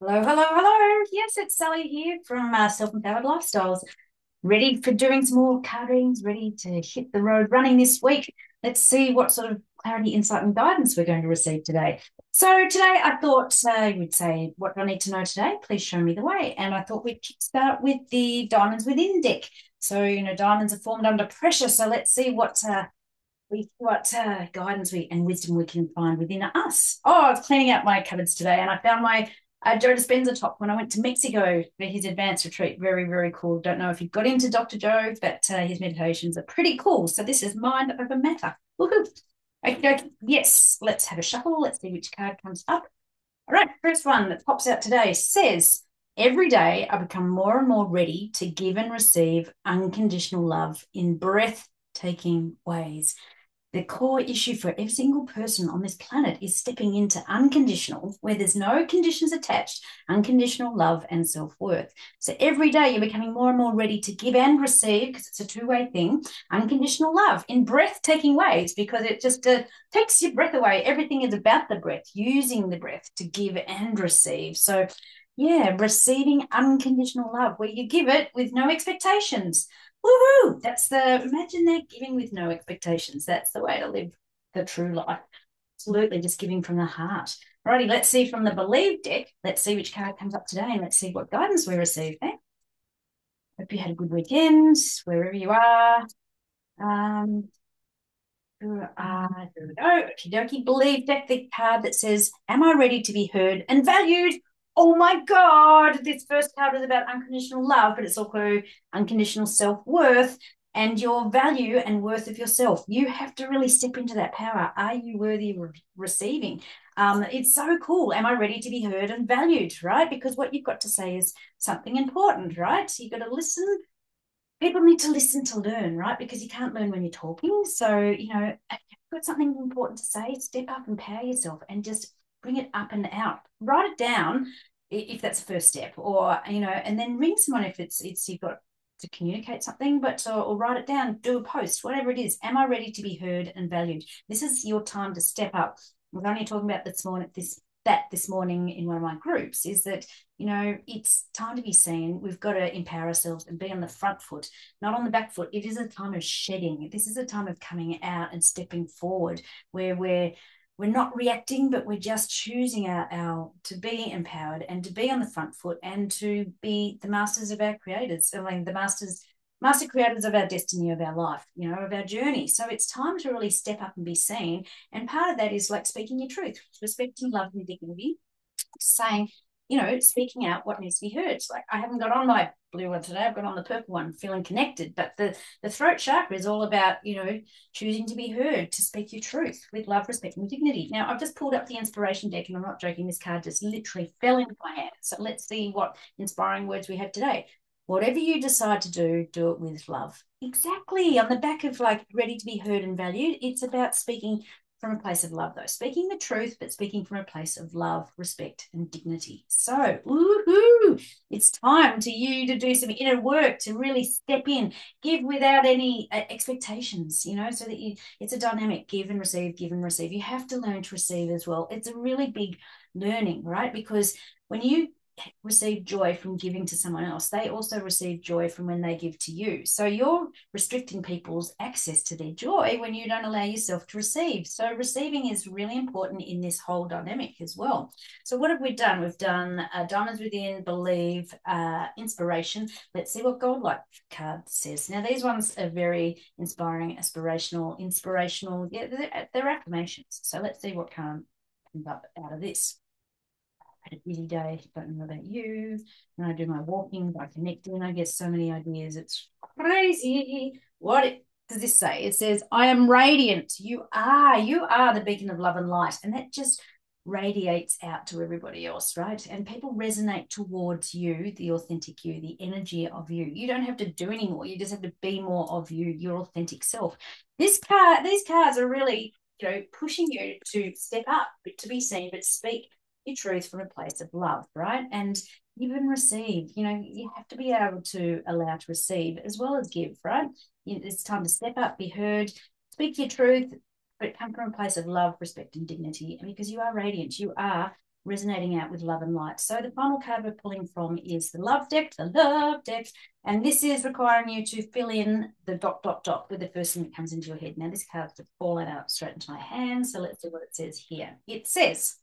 Hello, hello, hello. Yes, it's Sally here from Self-Empowered Lifestyles. Ready for doing some more card readings, ready to hit the road running this week. Let's see what sort of clarity, insight, and guidance we're going to receive today. So today I thought you would say, what do I need to know today? Please show me the way. And I thought we'd start with the Diamonds Within deck. So, diamonds are formed under pressure. So let's see what guidance and wisdom we can find within us. Oh, I was cleaning out my cupboards today and I found my Joe Dispenza top when I went to Mexico for his advanced retreat. Very, very cool. Don't know if you got into Dr. Joe, but his meditations are pretty cool. So this is mind over matter. Woohoo. Okay, yes, let's have a shuffle. Let's see which card comes up. All right, first one that pops out today says, every day I become more and more ready to give and receive unconditional love in breathtaking ways. The core issue for every single person on this planet is stepping into unconditional, where there's no conditions attached, unconditional love and self-worth. So every day you're becoming more and more ready to give and receive, because it's a two-way thing, unconditional love in breathtaking ways, because it just takes your breath away. Everything is about the breath, using the breath to give and receive. So yeah, receiving unconditional love, where you give it with no expectations. Woohoo! Imagine that, giving with no expectations. That's the way to live the true life. Absolutely, just giving from the heart. Alrighty, let's see from the Believe deck. Let's see which card comes up today and let's see what guidance we receive. Eh? Hope you had a good weekend, wherever you are. Um, here we go. Okie dokie. Believe deck, the card that says, am I ready to be heard and valued? Oh my God. This first card was about unconditional love, but it's also unconditional self-worth and your value and worth of yourself. You have to really step into that power. Are you worthy of receiving? It's so cool. Am I ready to be heard and valued? Right? Because what you've got to say is something important, right? You've got to listen. People need to listen to learn, right? Because you can't learn when you're talking. So, if you've got something important to say, step up, empower yourself, and just bring it up and out. Write it down if that's the first step, or and then ring someone if it's you've got to communicate something, but or write it down, do a post, whatever it is. Am I ready to be heard and valued? This is your time to step up. I was only talking about this morning in one of my groups is that it's time to be seen. We've got to empower ourselves and be on the front foot, not on the back foot. It is a time of shedding. This is a time of coming out and stepping forward, where we're not reacting, but we're just choosing our to be empowered and to be on the front foot and to be the masters of our creators. I mean, the master creators of our destiny, of our life, of our journey. So it's time to really step up and be seen. And part of that is like speaking your truth, respecting love and dignity, saying, speaking out what needs to be heard. It's like I haven't got on my blue one today. I've got on the purple one, feeling connected. But the throat chakra is all about, choosing to be heard, to speak your truth with love, respect, and dignity. Now, I've just pulled up the inspiration deck, and I'm not joking. This card just literally fell into my hand. So let's see what inspiring words we have today. Whatever you decide to do it with love. Exactly. On the back of like ready to be heard and valued, it's about speaking from a place of love, though. Speaking the truth, but speaking from a place of love, respect, and dignity. So, woohoo! It's time to you to do some inner work to really step in, give without any expectations, so that it's a dynamic give and receive, give and receive. You have to learn to receive as well. It's a really big learning, right? Because when you receive joy from giving to someone else, they also receive joy from when they give to you. So you're restricting people's access to their joy when you don't allow yourself to receive. So receiving is really important in this whole dynamic as well. So what have we done? We've done Diamonds Within, Believe, Inspiration. Let's see what Gold Light card says. Now these ones are very inspiring, inspirational. Yeah, they're affirmations. So let's see what comes up out of this. Had a busy day. Don't know about you. When I do my walking, by connecting, I get so many ideas. It's crazy. Does this say? It says, I am radiant. You are the beacon of love and light. And that just radiates out to everybody else, right? And people resonate towards you, the authentic you, the energy of you. You don't have to do anymore. You just have to be more of you, your authentic self. These cards are really, pushing you to step up, to be seen, but speak your truth from a place of love, right? And give and receive. You have to be able to allow to receive as well as give, right? It's time to step up, be heard, speak your truth, but come from a place of love, respect, and dignity. And because you are radiant, you are resonating out with love and light. So the final card we're pulling from is the love deck, and this is requiring you to fill in the ... with the first thing that comes into your head. Now this card's to fall out straight into my hand, so let's see what it says here. It says,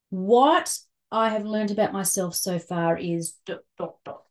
what I have learned about myself so far is ...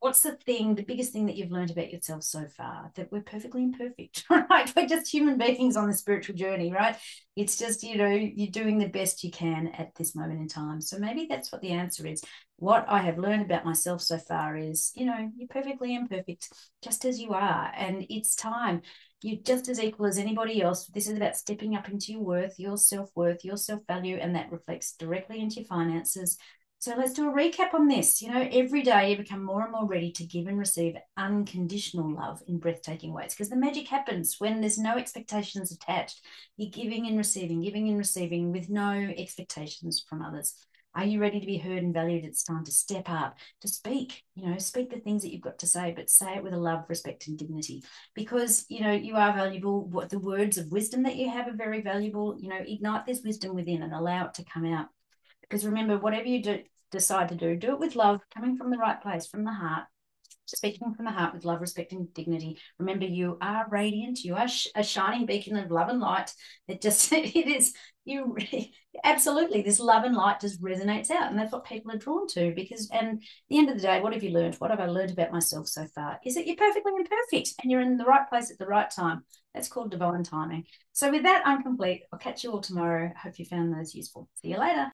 What's the thing, the biggest thing that you've learned about yourself so far? That we're perfectly imperfect, right? We're just human beings on the spiritual journey, right? It's just, you're doing the best you can at this moment in time. So maybe that's what the answer is. What I have learned about myself so far is, you're perfectly imperfect, just as you are. And it's time. You're just as equal as anybody else. This is about stepping up into your worth, your self-worth, your self-value, and that reflects directly into your finances. So let's do a recap on this. Every day you become more and more ready to give and receive unconditional love in breathtaking ways, because the magic happens when there's no expectations attached. You're giving and receiving with no expectations from others. Are you ready to be heard and valued? It's time to step up, to speak, speak the things that you've got to say, but say it with a love, respect, and dignity, because, you are valuable. What the words of wisdom that you have are very valuable. Ignite this wisdom within and allow it to come out. Because remember, whatever you decide to do it with love, coming from the right place, from the heart, speaking from the heart with love, respect, and dignity. Remember, you are radiant. You are a shining beacon of love and light. It is, you absolutely, this love and light just resonates out. And that's what people are drawn to, because, and at the end of the day, what have you learned? What have I learned about myself so far? Is that you're perfectly imperfect and you're in the right place at the right time. That's called divine timing. So with that, I'm complete. I'll catch you all tomorrow. Hope you found those useful. See you later.